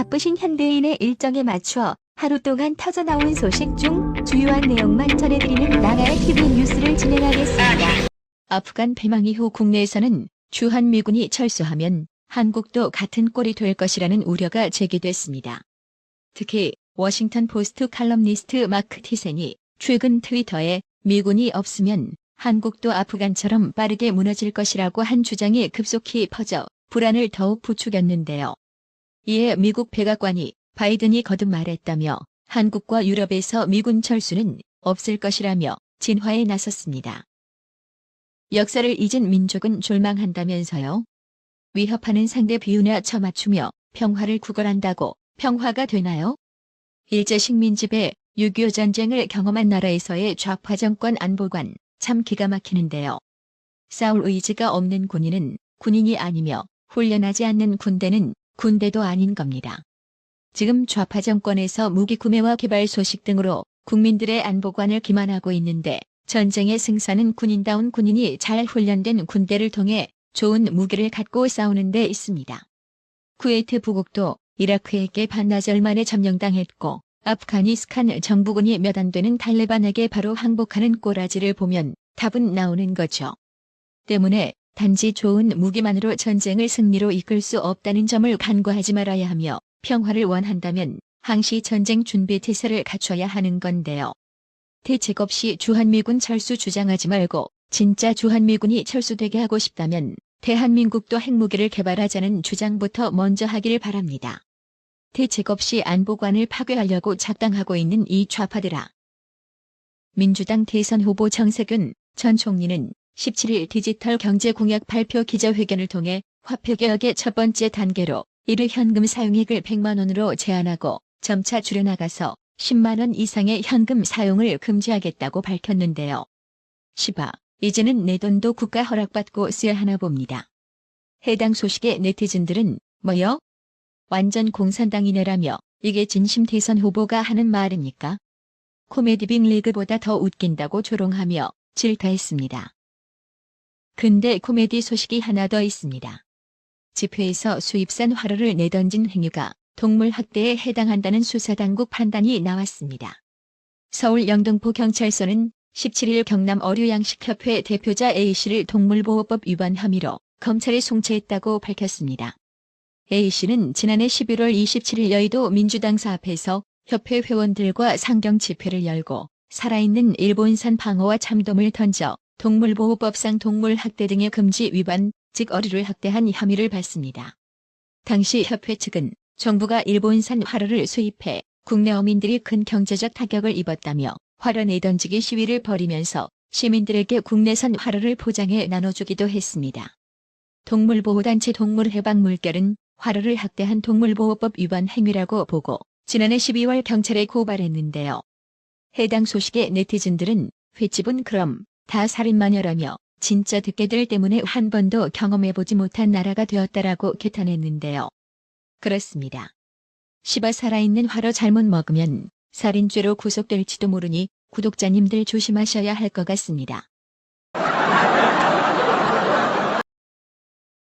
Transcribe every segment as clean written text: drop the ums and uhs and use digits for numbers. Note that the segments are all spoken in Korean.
바쁘신 현대인의 일정에 맞춰 하루 동안 터져나온 소식 중 주요한 내용만 전해드리는 나라의 TV 뉴스를 진행하겠습니다. 아프간 패망 이후 국내에서는 주한미군이 철수하면 한국도 같은 꼴이 될 것이라는 우려가 제기됐습니다. 특히 워싱턴 포스트 칼럼니스트 마크 티센이 최근 트위터에 미군이 없으면 한국도 아프간처럼 빠르게 무너질 것이라고 한 주장이 급속히 퍼져 불안을 더욱 부추겼는데요. 이에 미국 백악관이 바이든이 거듭 말했다며 한국과 유럽에서 미군 철수는 없을 것이라며 진화에 나섰습니다. 역사를 잊은 민족은 절망한다면서요? 위협하는 상대 비유나 쳐맞추며 평화를 구걸한다고 평화가 되나요? 일제 식민지배 6.25 전쟁을 경험한 나라에서의 좌파 정권 안보관 참 기가 막히는데요. 싸울 의지가 없는 군인은 군인이 아니며 훈련하지 않는 군대는 군대도 아닌 겁니다. 지금 좌파 정권에서 무기 구매와 개발 소식 등으로 국민들의 안보관을 기만하고 있는데 전쟁의 승산은 군인다운 군인이 잘 훈련된 군대를 통해 좋은 무기를 갖고 싸우는 데 있습니다. 쿠웨이트 부국도 이라크에게 반나절 만에 점령당했고 아프가니스탄 정부군이 몇 안 되는 탈레반에게 바로 항복하는 꼬라지를 보면 답은 나오는 거죠. 때문에 단지 좋은 무기만으로 전쟁을 승리로 이끌 수 없다는 점을 간과하지 말아야 하며 평화를 원한다면 항시 전쟁 준비 태세를 갖춰야 하는 건데요. 대책 없이 주한미군 철수 주장하지 말고 진짜 주한미군이 철수되게 하고 싶다면 대한민국도 핵무기를 개발하자는 주장부터 먼저 하길 바랍니다. 대책 없이 안보관을 파괴하려고 작당하고 있는 이 좌파들아. 민주당 대선 후보 정세균 전 총리는 17일 디지털 경제 공약 발표 기자회견을 통해 화폐 개혁의 첫 번째 단계로 일회 현금 사용액을 100만 원으로 제한하고 점차 줄여나가서 10만 원 이상의 현금 사용을 금지하겠다고 밝혔는데요. 시바, 이제는 내 돈도 국가 허락받고 써야 하나 봅니다. 해당 소식에 네티즌들은 뭐요? 완전 공산당이네라며 이게 진심 대선 후보가 하는 말입니까? 코미디 빅리그보다 더 웃긴다고 조롱하며 질타했습니다. 근데 코미디 소식이 하나 더 있습니다. 집회에서 수입산 화로를 내던진 행위가 동물 학대에 해당한다는 수사당국 판단이 나왔습니다. 서울 영등포 경찰서는 17일 경남 어류양식협회 대표자 A씨를 동물보호법 위반 혐의로 검찰에 송치했다고 밝혔습니다. A씨는 지난해 11월 27일 여의도 민주당사 앞에서 협회 회원들과 상경 집회를 열고 살아있는 일본산 방어와 참돔을 던져 동물보호법상 동물학대 등의 금지 위반, 즉 어류를 학대한 혐의를 받습니다. 당시 협회 측은 정부가 일본산 화로를 수입해 국내 어민들이 큰 경제적 타격을 입었다며 화로 내던지기 시위를 벌이면서 시민들에게 국내산 화로를 포장해 나눠주기도 했습니다. 동물보호단체 동물해방물결은 화로를 학대한 동물보호법 위반 행위라고 보고 지난해 12월 경찰에 고발했는데요. 해당 소식에 네티즌들은 횟집은 그럼 다 살인마녀라며 진짜 듣게들 때문에 한 번도 경험해보지 못한 나라가 되었다라고 개탄했는데요. 그렇습니다. 시바 살아있는 화로 잘못 먹으면 살인죄로 구속될지도 모르니 구독자님들 조심하셔야 할 것 같습니다.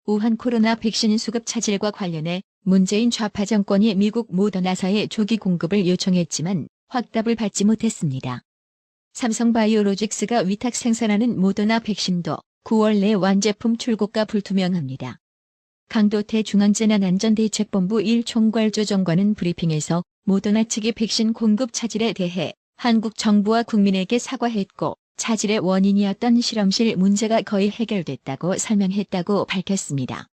우한 코로나 백신 수급 차질과 관련해 문재인 좌파 정권이 미국 모더나사에 조기 공급을 요청했지만 확답을 받지 못했습니다. 삼성바이오로직스가 위탁 생산하는 모더나 백신도 9월 내 완제품 출고가 불투명합니다. 강도태 중앙재난안전대책본부 1총괄조 정관은 브리핑에서 모더나 측이 백신 공급 차질에 대해 한국 정부와 국민에게 사과했고 차질의 원인이었던 실험실 문제가 거의 해결됐다고 설명했다고 밝혔습니다.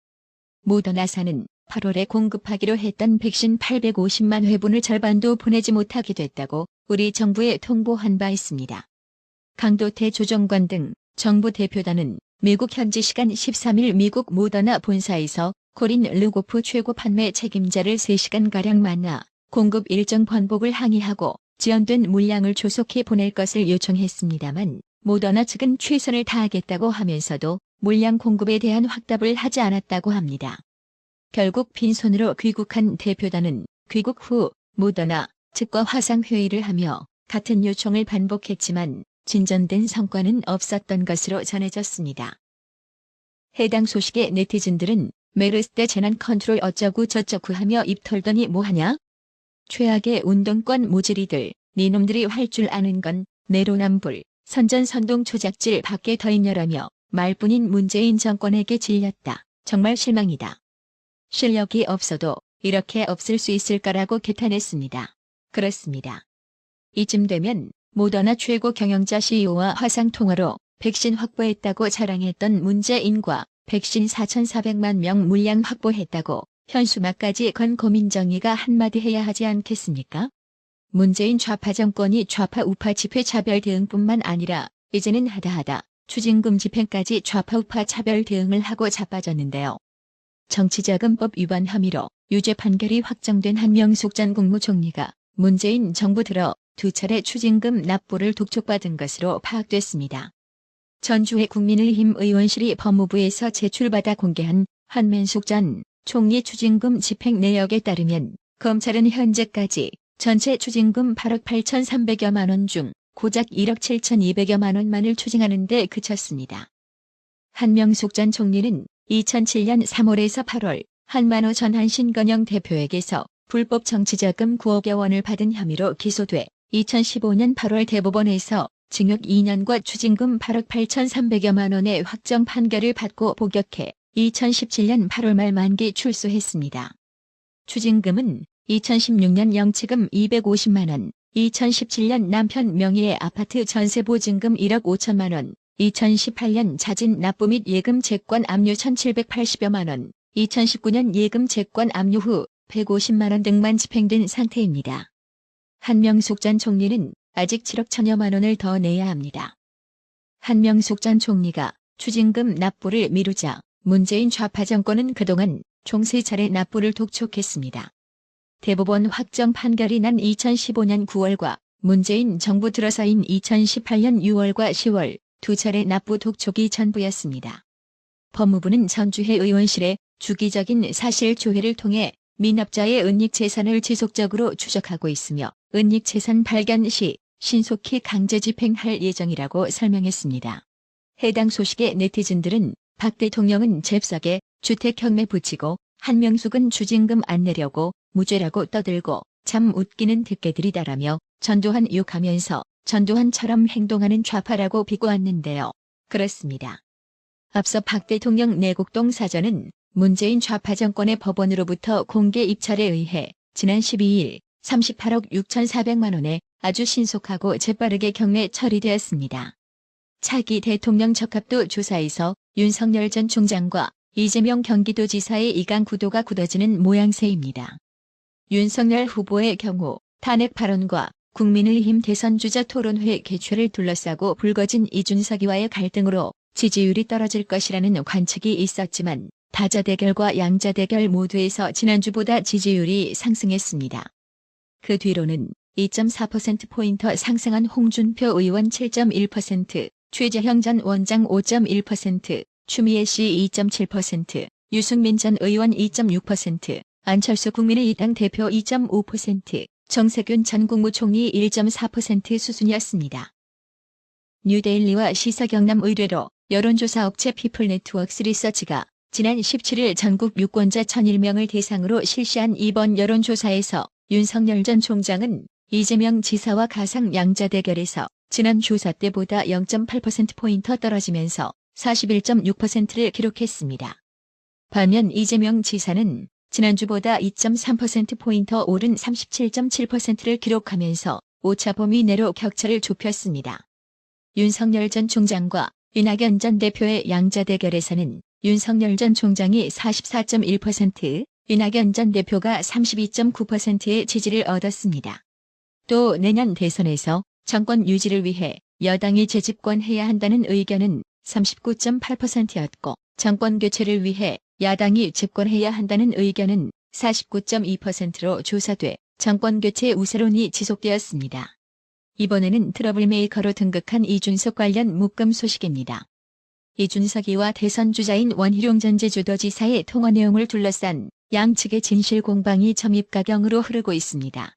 모더나사는 8월에 공급하기로 했던 백신 850만 회분을 절반도 보내지 못하게 됐다고 우리 정부에 통보한 바 있습니다. 강도태 조정관 등 정부 대표단은 미국 현지 시간 13일 미국 모더나 본사에서 코린 르고프 최고 판매 책임자를 3시간가량 만나 공급 일정 번복을 항의하고 지연된 물량을 조속히 보낼 것을 요청했습니다만 모더나 측은 최선을 다하겠다고 하면서도 물량 공급에 대한 확답을 하지 않았다고 합니다. 결국 빈손으로 귀국한 대표단은 귀국 후 모더나 측과 화상회의를 하며 같은 요청을 반복했지만 진전된 성과는 없었던 것으로 전해졌습니다. 해당 소식에 네티즌들은 메르스 때 재난 컨트롤 어쩌고 저쩌고 하며 입 털더니 뭐하냐? 최악의 운동권 모질이들, 니놈들이 할 줄 아는 건 내로남불, 선전선동 조작질 밖에 더 있냐라며 말뿐인 문재인 정권에게 질렸다. 정말 실망이다. 실력이 없어도 이렇게 없을 수 있을까라고 개탄했습니다. 그렇습니다. 이쯤 되면 모더나 최고 경영자 CEO와 화상통화로 백신 확보했다고 자랑했던 문재인과 백신 4,400만 명 물량 확보했다고 현수막까지 건 고민정의가 한마디 해야 하지 않겠습니까? 문재인 좌파 정권이 좌파 우파 집회 차별 대응뿐만 아니라 이제는 하다하다 추징금 집행까지 좌파 우파 차별 대응을 하고 자빠졌는데요. 정치자금법 위반 혐의로 유죄 판결이 확정된 한명숙 전 국무총리가 문재인 정부 들어 2차례 추징금 납부를 독촉받은 것으로 파악됐습니다. 전주의 국민의힘 의원실이 법무부에서 제출받아 공개한 한명숙 전 총리 추징금 집행 내역에 따르면 검찰은 현재까지 전체 추징금 8억 8,300여만 원 중 고작 1억 7,200여만 원만을 추징하는 데 그쳤습니다. 한명숙 전 총리는 2007년 3월에서 8월 한만호 전 한신건영 대표에게서 불법 정치자금 9억여 원을 받은 혐의로 기소돼 2015년 8월 대법원에서 징역 2년과 추징금 8억 8,300여만 원의 확정 판결을 받고 복역해 2017년 8월 말 만기 출소했습니다. 추징금은 2016년 영치금 250만 원, 2017년 남편 명의의 아파트 전세 보증금 1억 5천만 원, 2018년 자진 납부 및 예금 채권 압류 1,780여만 원, 2019년 예금 채권 압류 후 150만 원 등만 집행된 상태입니다. 한명숙 전 총리는 아직 7억 1천여만 원을 더 내야 합니다. 한명숙 전 총리가 추징금 납부를 미루자 문재인 좌파 정권은 그동안 총 3차례 납부를 독촉했습니다. 대법원 확정 판결이 난 2015년 9월과 문재인 정부 들어서인 2018년 6월과 10월 2차례 납부 독촉이 전부였습니다. 법무부는 전주회 의원실에 주기적인 사실 조회를 통해 미납자의 은닉재산을 지속적으로 추적하고 있으며 은닉재산 발견 시 신속히 강제 집행할 예정이라고 설명했습니다. 해당 소식에 네티즌들은 박 대통령은 잽싸게 주택경매 붙이고 한명숙은 추징금 안 내려고 무죄라고 떠들고 참 웃기는 듣개들이다라며 전두환 욕하면서 전두환처럼 행동하는 좌파라고 비꼬았는데요. 그렇습니다. 앞서 박 대통령 내곡동 사저는 문재인 좌파 정권의 법원으로부터 공개 입찰에 의해 지난 12일 38억 6,400만 원에 아주 신속하고 재빠르게 경매 처리되었습니다. 차기 대통령 적합도 조사에서 윤석열 전 총장과 이재명 경기도지사의 이강 구도가 굳어지는 모양새입니다. 윤석열 후보의 경우 탄핵 발언과 국민의힘 대선주자 토론회 개최를 둘러싸고 불거진 이준석이와의 갈등으로 지지율이 떨어질 것이라는 관측이 있었지만 다자대결과 양자대결 모두에서 지난주보다 지지율이 상승했습니다. 그 뒤로는 2.4%포인트 상승한 홍준표 의원 7.1%, 최재형 전 원장 5.1%, 추미애 씨 2.7%, 유승민 전 의원 2.6%, 안철수 국민의당 대표 2.5%, 정세균 전 국무총리 1.4% 수준이었습니다. 뉴데일리와 시사경남 의뢰로 여론조사 업체 피플네트워크스 리서치가 지난 17일 전국 유권자 1,001명을 대상으로 실시한 이번 여론조사에서 윤석열 전 총장은 이재명 지사와 가상 양자 대결에서 지난 조사 때보다 0.8%포인트 떨어지면서 41.6%를 기록했습니다. 반면 이재명 지사는 지난주보다 2.3%포인트 오른 37.7%를 기록하면서 오차 범위 내로 격차를 좁혔습니다. 윤석열 전 총장과 이낙연 전 대표의 양자 대결에서는 윤석열 전 총장이 44.1%, 이낙연 전 대표가 32.9%의 지지를 얻었습니다. 또 내년 대선에서 정권 유지를 위해 여당이 재집권해야 한다는 의견은 39.8%였고 정권 교체를 위해 야당이 집권해야 한다는 의견은 49.2%로 조사돼 정권 교체 우세론이 지속되었습니다. 이번에는 트러블메이커로 등극한 이준석 관련 묶음 소식입니다. 이준석이와 대선 주자인 원희룡 전 제주도지사의 통화 내용을 둘러싼 양측의 진실 공방이 점입가경으로 흐르고 있습니다.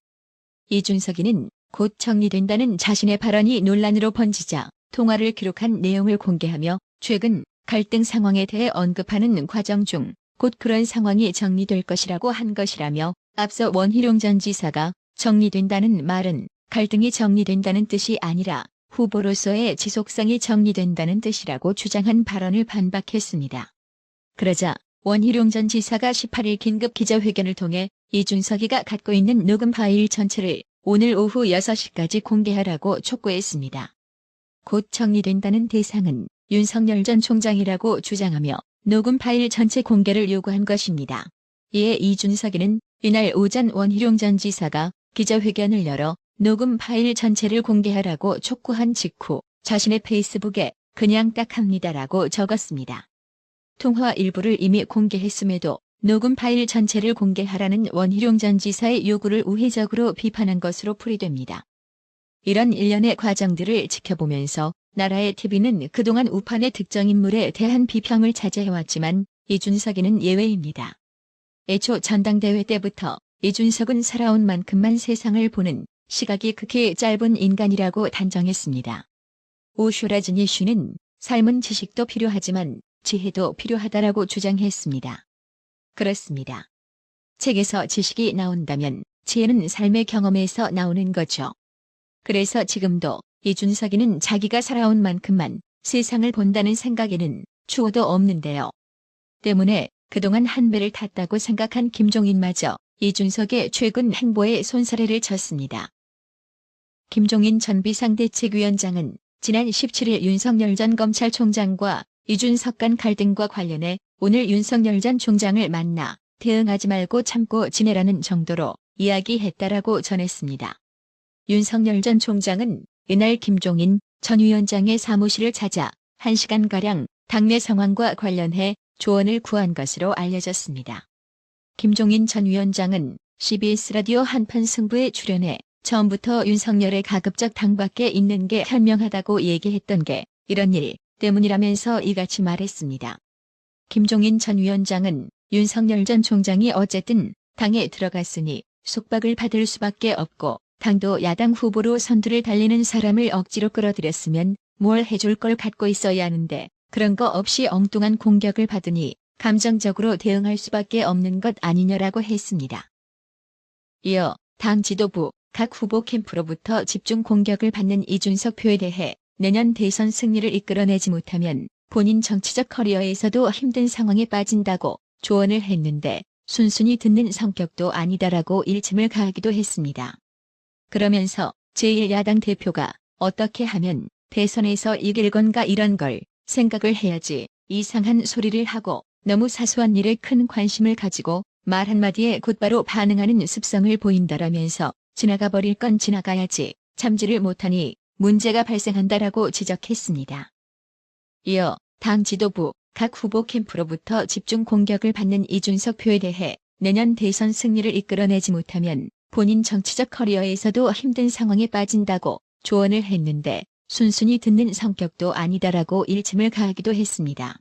이준석이는 곧 정리된다는 자신의 발언이 논란으로 번지자 통화를 기록한 내용을 공개하며 최근 갈등 상황에 대해 언급하는 과정 중 곧 그런 상황이 정리될 것이라고 한 것이라며 앞서 원희룡 전 지사가 정리된다는 말은 갈등이 정리된다는 뜻이 아니라 후보로서의 지속성이 정리된다는 뜻이라고 주장한 발언을 반박했습니다. 그러자 원희룡 전 지사가 18일 긴급 기자회견을 통해 이준석이가 갖고 있는 녹음 파일 전체를 오늘 오후 6시까지 공개하라고 촉구했습니다. 곧 정리된다는 대상은 윤석열 전 총장이라고 주장하며 녹음 파일 전체 공개를 요구한 것입니다. 이에 이준석이는 이날 오전 원희룡 전 지사가 기자회견을 열어 녹음 파일 전체를 공개하라고 촉구한 직후 자신의 페이스북에 그냥 딱 합니다라고 적었습니다. 통화 일부를 이미 공개했음에도 녹음 파일 전체를 공개하라는 원희룡 전 지사의 요구를 우회적으로 비판한 것으로 풀이됩니다. 이런 일련의 과정들을 지켜보면서 나라의 TV는 그동안 우판의 특정 인물에 대한 비평을 자제해왔지만 이준석이는 예외입니다. 애초 전당대회 때부터 이준석은 살아온 만큼만 세상을 보는 시각이 극히 짧은 인간이라고 단정했습니다. 오쇼라즈니 슈는 삶은 지식도 필요하지만 지혜도 필요하다라고 주장했습니다. 그렇습니다. 책에서 지식이 나온다면 지혜는 삶의 경험에서 나오는 거죠. 그래서 지금도 이준석이는 자기가 살아온 만큼만 세상을 본다는 생각에는 추호도 없는데요. 때문에 그동안 한 배를 탔다고 생각한 김종인마저 이준석의 최근 행보에 손사래를 쳤습니다. 김종인 전 비상대책위원장은 지난 17일 윤석열 전 검찰총장과 이준석 간 갈등과 관련해 오늘 윤석열 전 총장을 만나 대응하지 말고 참고 지내라는 정도로 이야기했다라고 전했습니다. 윤석열 전 총장은 이날 김종인 전 위원장의 사무실을 찾아 1시간가량 당내 상황과 관련해 조언을 구한 것으로 알려졌습니다. 김종인 전 위원장은 CBS 라디오 한판 승부에 출연해 처음부터 윤석열의 가급적 당 밖에 있는 게 현명하다고 얘기했던 게 이런 일 때문이라면서 이같이 말했습니다. 김종인 전 위원장은 윤석열 전 총장이 어쨌든 당에 들어갔으니 속박을 받을 수밖에 없고 당도 야당 후보로 선두를 달리는 사람을 억지로 끌어들였으면 뭘 해줄 걸 갖고 있어야 하는데 그런 거 없이 엉뚱한 공격을 받으니 감정적으로 대응할 수밖에 없는 것 아니냐라고 했습니다. 이어 당 지도부, 각 후보 캠프로부터 집중 공격을 받는 이준석 표에 대해 내년 대선 승리를 이끌어내지 못하면 본인 정치적 커리어에서도 힘든 상황에 빠진다고 조언을 했는데 순순히 듣는 성격도 아니다라고 일침을 가하기도 했습니다. 그러면서 제1야당 대표가 어떻게 하면 대선에서 이길 건가 이런 걸 생각을 해야지 이상한 소리를 하고 너무 사소한 일에 큰 관심을 가지고 말 한마디에 곧바로 반응하는 습성을 보인다라면서 지나가 버릴 건 지나가야지 참지를 못하니 문제가 발생한다라고 지적했습니다. 이어 당 지도부, 각 후보 캠프로부터 집중 공격을 받는 이준석 표에 대해 내년 대선 승리를 이끌어내지 못하면 본인 정치적 커리어에서도 힘든 상황에 빠진다고 조언을 했는데 순순히 듣는 성격도 아니다라고 일침을 가하기도 했습니다.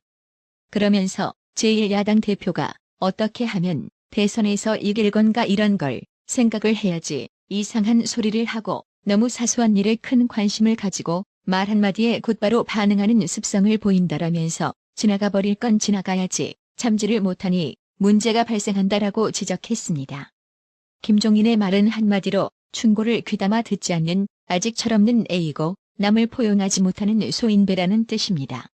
그러면서 제1야당 대표가 어떻게 하면 대선에서 이길 건가 이런 걸 생각을 해야지 이상한 소리를 하고 너무 사소한 일에 큰 관심을 가지고 말 한마디에 곧바로 반응하는 습성을 보인다라면서 지나가 버릴 건 지나가야지 참지를 못하니 문제가 발생한다라고 지적했습니다. 김종인의 말은 한마디로 충고를 귀담아 듣지 않는 아직 철없는 애이고 남을 포용하지 못하는 소인배라는 뜻입니다.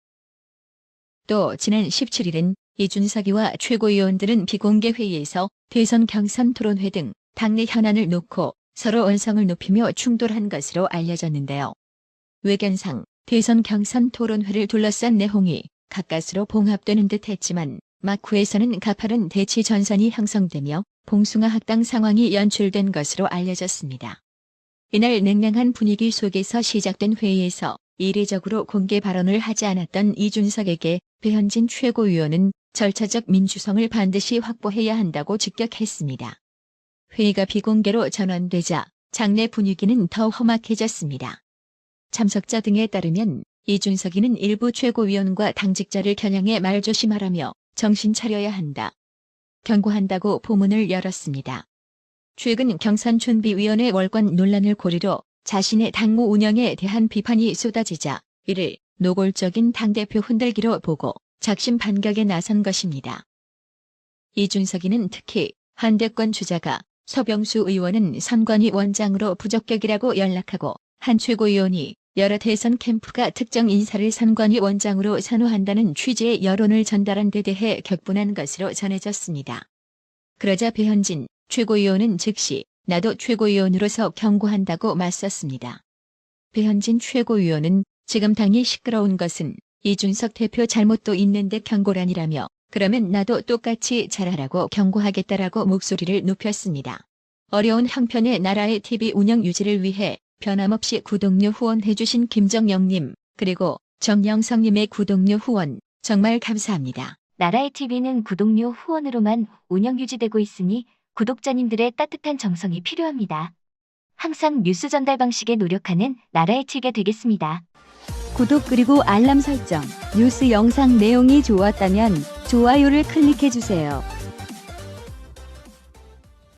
또 지난 17일은 이준석이와 최고위원들은 비공개 회의에서 대선 경선 토론회 등 당내 현안을 놓고 서로 언성을 높이며 충돌한 것으로 알려졌는데요. 외견상 대선 경선 토론회를 둘러싼 내용이 가까스로 봉합되는 듯 했지만 막후에서는 가파른 대치 전선이 형성되며 봉숭아 학당 상황이 연출된 것으로 알려졌습니다. 이날 냉랭한 분위기 속에서 시작된 회의에서 이례적으로 공개 발언을 하지 않았던 이준석에게 배현진 최고위원은 절차적 민주성을 반드시 확보해야 한다고 직격했습니다. 회의가 비공개로 전환되자 장내 분위기는 더 험악해졌습니다. 참석자 등에 따르면 이준석이는 일부 최고위원과 당직자를 겨냥해 말조심하라며 정신 차려야 한다, 경고한다고 포문을 열었습니다. 최근 경선준비위원회 월권 논란을 고리로 자신의 당무 운영에 대한 비판이 쏟아지자 이를 노골적인 당대표 흔들기로 보고 작심 반격에 나선 것입니다. 이준석이는 특히 한 대권 주자가 서병수 의원은 선관위 원장으로 부적격이라고 연락하고 한 최고위원이 여러 대선 캠프가 특정 인사를 선관위 원장으로 선호한다는 취지의 여론을 전달한 데 대해 격분한 것으로 전해졌습니다. 그러자 배현진 최고위원은 즉시 나도 최고위원으로서 경고한다고 맞섰습니다. 배현진 최고위원은 지금 당이 시끄러운 것은 이준석 대표 잘못도 있는데 경고란이라며 그러면 나도 똑같이 잘하라고 경고하겠다라고 목소리를 높였습니다. 어려운 형편의 나라의 TV 운영 유지를 위해 변함없이 구독료 후원해주신 김정영님 그리고 정영성님의 구독료 후원 정말 감사합니다. 나라의 TV는 구독료 후원으로만 운영 유지되고 있으니 구독자님들의 따뜻한 정성이 필요합니다. 항상 뉴스 전달 방식에 노력하는 나라의 TV가 되겠습니다. 구독 그리고 알람 설정, 뉴스 영상 내용이 좋았다면 좋아요를 클릭해주세요.